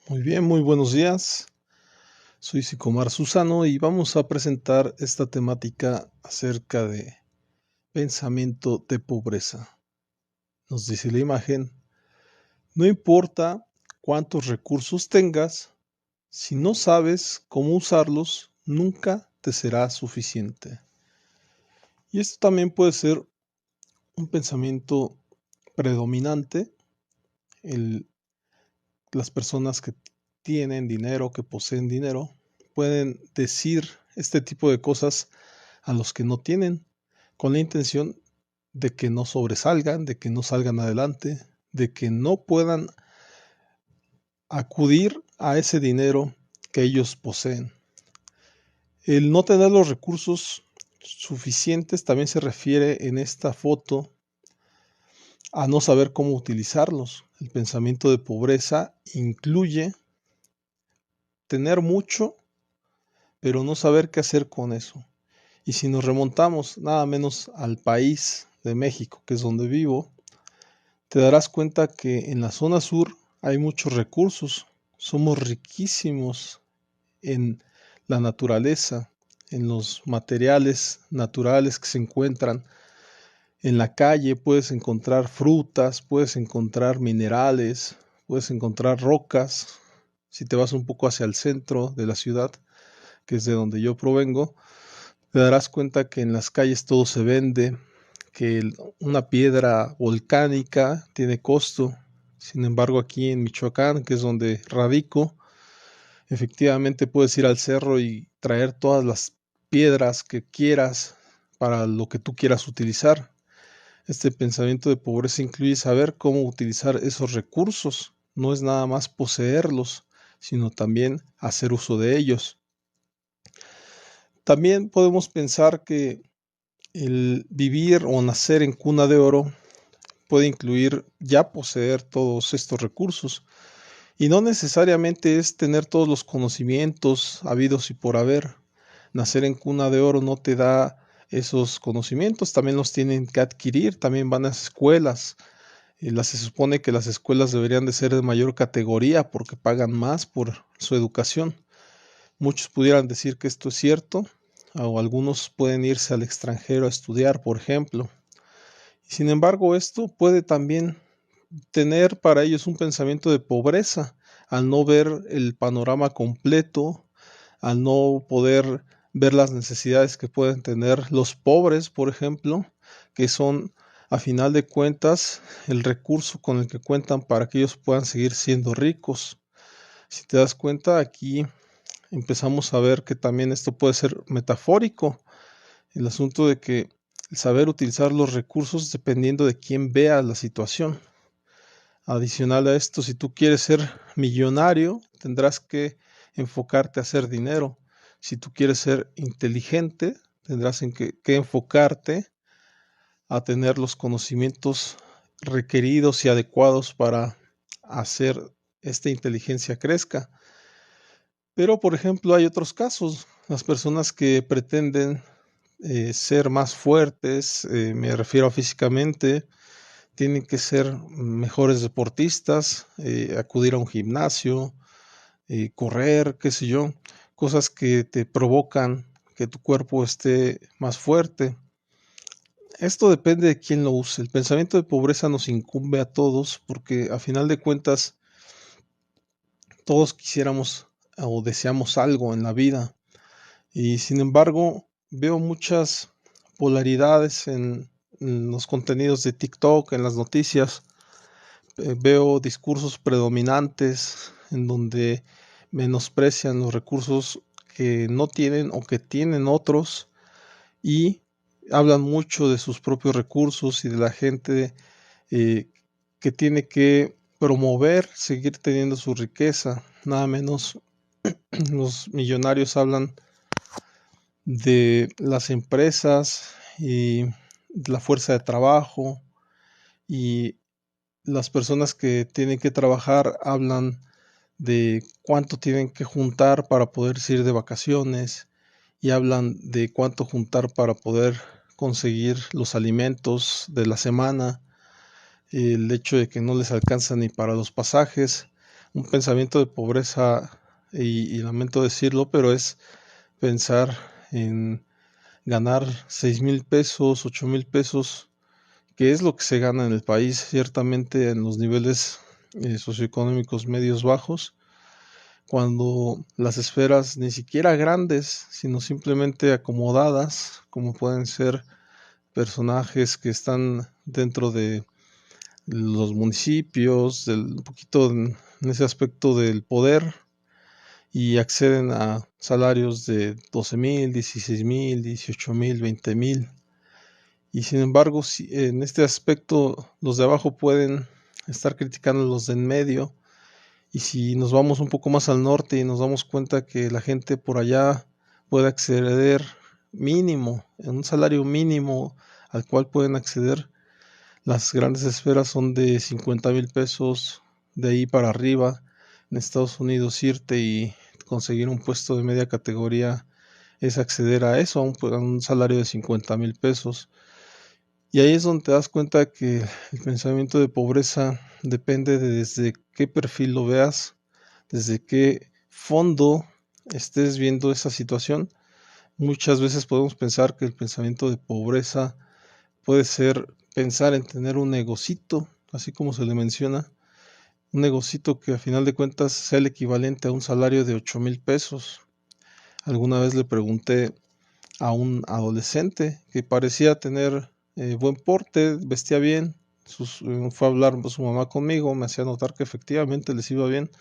Muy bien, muy buenos días. Soy Sicomar Susano y vamos a presentar esta temática acerca de pensamiento de pobreza. Nos dice la imagen, no importa cuántos recursos tengas, si no sabes cómo usarlos, nunca te será suficiente. Y esto también puede ser un pensamiento predominante. El, las personas que tienen dinero, que poseen dinero, pueden decir este tipo de cosas a los que no tienen, con la intención de que no sobresalgan, de que no salgan adelante, de que no puedan acudir a ese dinero que ellos poseen. El no tener los recursos suficientes también se refiere en esta foto a no saber cómo utilizarlos. El pensamiento de pobreza incluye tener mucho, pero no saber qué hacer con eso. Y si nos remontamos nada menos al país de México, que es donde vivo, te darás cuenta que en la zona sur hay muchos recursos. Somos riquísimos en la naturaleza, en los materiales naturales que se encuentran. En la calle puedes encontrar frutas, puedes encontrar minerales, puedes encontrar rocas. Si te vas un poco hacia el centro de la ciudad, que es de donde yo provengo, te darás cuenta que en las calles todo se vende, que una piedra volcánica tiene costo. Sin embargo, aquí en Michoacán, que es donde radico, efectivamente puedes ir al cerro y traer todas las piedras que quieras para lo que tú quieras utilizar. Este pensamiento de pobreza incluye saber cómo utilizar esos recursos. No es nada más poseerlos, sino también hacer uso de ellos. También podemos pensar que el vivir o nacer en cuna de oro puede incluir ya poseer todos estos recursos y no necesariamente es tener todos los conocimientos habidos y por haber. Nacer en cuna de oro no te da esos conocimientos, también los tienen que adquirir, también van a escuelas. Se supone que las escuelas deberían de ser de mayor categoría porque pagan más por su educación. Muchos pudieran decir que esto es cierto, o algunos pueden irse al extranjero a estudiar, por ejemplo. Sin embargo, esto puede también tener para ellos un pensamiento de pobreza, al no ver el panorama completo, al no poder ver las necesidades que pueden tener los pobres, por ejemplo, que son a final de cuentas el recurso con el que cuentan para que ellos puedan seguir siendo ricos. Si te das cuenta, aquí empezamos a ver que también esto puede ser metafórico, el asunto de que el saber utilizar los recursos dependiendo de quién vea la situación. Adicional a esto, si tú quieres ser millonario, tendrás que enfocarte a hacer dinero. Si tú quieres ser inteligente, tendrás que enfocarte a tener los conocimientos requeridos y adecuados para hacer esta inteligencia crezca. Pero, por ejemplo, hay otros casos, las personas que pretenden ser más fuertes, me refiero a físicamente, tienen que ser mejores deportistas, acudir a un gimnasio, correr, qué sé yo, cosas que te provocan que tu cuerpo esté más fuerte. Esto depende de quién lo use. El pensamiento de pobreza nos incumbe a todos porque a final de cuentas todos quisiéramos o deseamos algo en la vida. Y sin embargo, veo muchas polaridades en los contenidos de TikTok, en las noticias. Veo discursos predominantes en donde menosprecian los recursos que no tienen o que tienen otros y hablan mucho de sus propios recursos y de la gente eh, que tiene que promover, seguir teniendo su riqueza. Nada menos los millonarios hablan de las empresas y la fuerza de trabajo, y las personas que tienen que trabajar hablan de cuánto tienen que juntar para poder ir de vacaciones, y hablan de cuánto juntar para poder conseguir los alimentos de la semana, el hecho de que no les alcanza ni para los pasajes. un pensamiento de pobreza, y lamento decirlo, pero es pensar en ganar 6,000 pesos, 8,000 pesos, que es lo que se gana en el país, ciertamente en los niveles socioeconómicos medios bajos, cuando las esferas ni siquiera grandes, sino simplemente acomodadas, como pueden ser personajes que están dentro de los municipios, un poquito en ese aspecto del poder, y acceden a salarios de 12,000, 16,000, 18,000, 20,000. Y sin embargo, si en este aspecto los de abajo pueden estar criticando a los de en medio, y si nos vamos un poco más al norte y nos damos cuenta que la gente por allá puede acceder mínimo, en un salario mínimo al cual pueden acceder, las grandes esferas son de 50,000 pesos, de ahí para arriba. En Estados Unidos irte y conseguir un puesto de media categoría es acceder a eso, a un salario de 50,000 pesos. Y ahí es donde te das cuenta que el pensamiento de pobreza depende de desde qué perfil lo veas, desde qué fondo estés viendo esa situación. Muchas veces podemos pensar que el pensamiento de pobreza puede ser pensar en tener un negocito, así como se le menciona, un negocito que a final de cuentas sea el equivalente a un salario de 8,000 pesos. Alguna vez le pregunté a un adolescente que parecía tener buen porte, vestía bien, fue a hablar su mamá conmigo, me hacía notar que efectivamente les iba bien,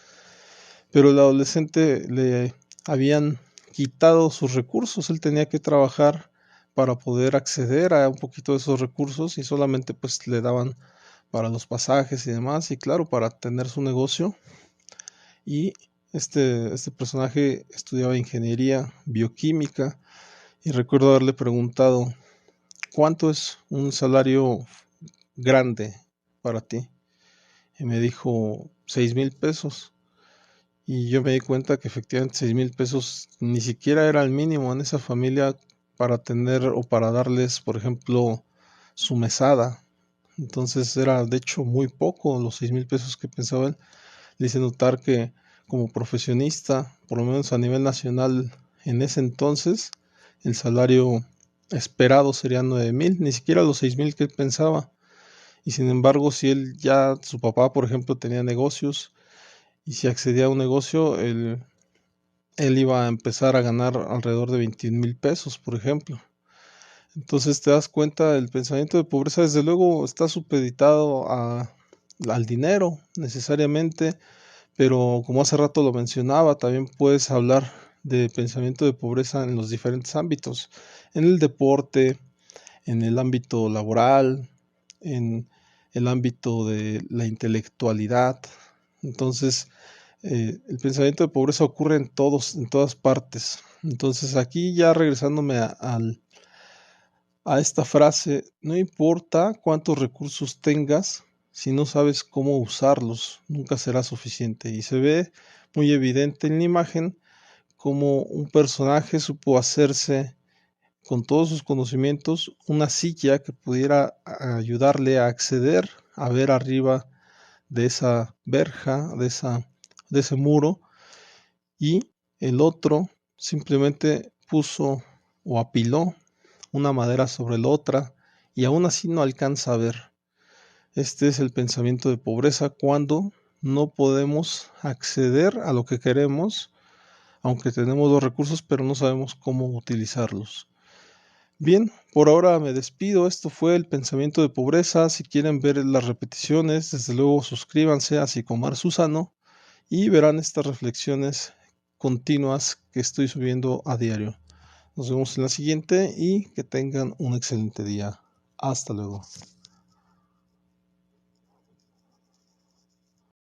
pero el adolescente le habían quitado sus recursos, él tenía que trabajar para poder acceder a un poquito de esos recursos, y solamente pues le daban para los pasajes y demás, y claro, para tener su negocio. Y este personaje estudiaba ingeniería bioquímica, y recuerdo haberle preguntado, ¿cuánto es un salario grande para ti? Y me dijo 6,000 pesos. Y yo me di cuenta que efectivamente 6,000 pesos ni siquiera era el mínimo en esa familia para tener o para darles, por ejemplo, su mesada. Entonces era de hecho muy poco los 6,000 pesos que pensaba él. Le hice notar que como profesionista, por lo menos a nivel nacional en ese entonces, el salario esperado sería 9,000, ni siquiera los 6,000 que él pensaba. Y sin embargo, si él ya, su papá, por ejemplo, tenía negocios, y si accedía a un negocio, él iba a empezar a ganar alrededor de 21,000 pesos, por ejemplo. Entonces te das cuenta, el pensamiento de pobreza desde luego está supeditado al dinero necesariamente, pero como hace rato lo mencionaba, también puedes hablar de pensamiento de pobreza en los diferentes ámbitos, en el deporte, en el ámbito laboral, en el ámbito de la intelectualidad. Entonces, el pensamiento de pobreza ocurre en todas partes. Entonces, aquí ya regresándome a esta frase, no importa cuántos recursos tengas, si no sabes cómo usarlos, nunca será suficiente. Y se ve muy evidente en la imagen cómo un personaje supo hacerse con todos sus conocimientos una silla que pudiera ayudarle a acceder a ver arriba de esa verja, de ese muro, y el otro simplemente puso o apiló una madera sobre la otra, y aún así no alcanza a ver. Este es el pensamiento de pobreza cuando no podemos acceder a lo que queremos, aunque tenemos los recursos, pero no sabemos cómo utilizarlos. Bien, por ahora me despido. Esto fue el pensamiento de pobreza. Si quieren ver las repeticiones, desde luego suscríbanse a Psicomar Susano y verán estas reflexiones continuas que estoy subiendo a diario. Nos vemos en la siguiente y que tengan un excelente día. Hasta luego.